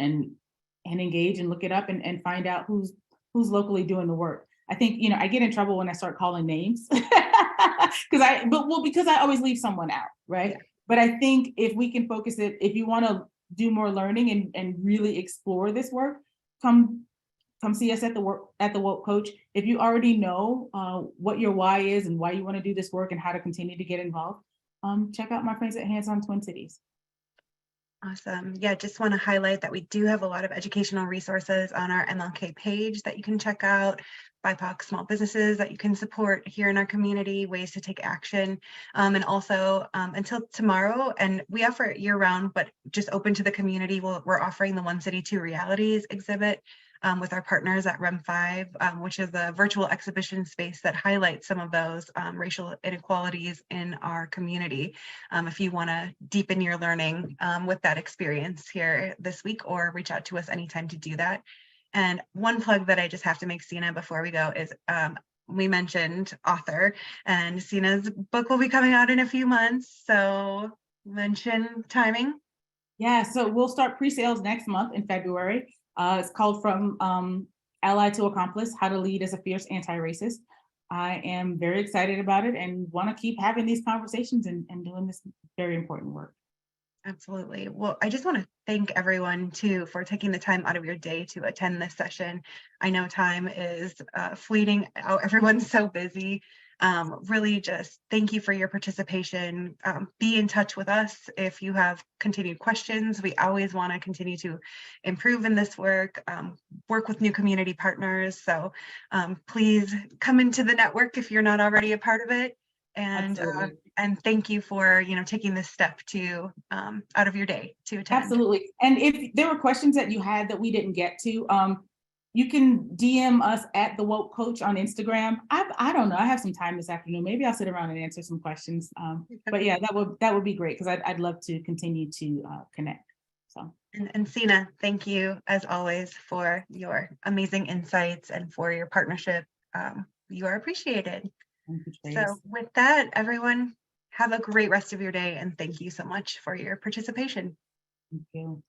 engage and look it up and find out who's locally doing the work. I think, you know, I get in trouble when I start calling names because I always leave someone out, right? Yeah. But I think if we can focus it, if you want to do more learning and really explore this work, come see us at the Woke Coach. If you already know what your why is and why you want to do this work and how to continue to get involved, check out my friends at Hands on Twin Cities. Awesome. Yeah, just want to highlight that we do have a lot of educational resources on our MLK page that you can check out, BIPOC small businesses that you can support here in our community, ways to take action. And also until tomorrow, and we offer it year round, but just open to the community, we're offering the One City, Two Realities exhibit with our partners at REM5, which is a virtual exhibition space that highlights some of those racial inequalities in our community. If you want to deepen your learning with that experience here this week, or reach out to us anytime to do that. And one plug that I just have to make, Seena, before we go is we mentioned author, and Seena's book will be coming out in a few months. So mention timing. Yeah, so we'll start pre-sales next month in February. It's called From Ally to Accomplice, How to Lead as a Fierce Anti-Racist. I am very excited about it and want to keep having these conversations and doing this very important work. Absolutely. Well, I just want to thank everyone too for taking the time out of your day to attend this session. I know time is fleeting out. Everyone's so busy. Really just thank you for your participation. Be in touch with us if you have continued questions. We always want to continue to improve in this work, work with new community partners. So please come into the network if you're not already a part of it. And thank you for taking this step to out of your day to attend. Absolutely. And if there were questions that you had that we didn't get to, you can DM us at the Woke Coach on Instagram. I don't know. I have some time this afternoon. Maybe I'll sit around and answer some questions. But yeah, that would be great because I'd love to continue to connect. So. And Seena, thank you as always for your amazing insights and for your partnership. You are appreciated. So with that, everyone, have a great rest of your day, and thank you so much for your participation. Thank you.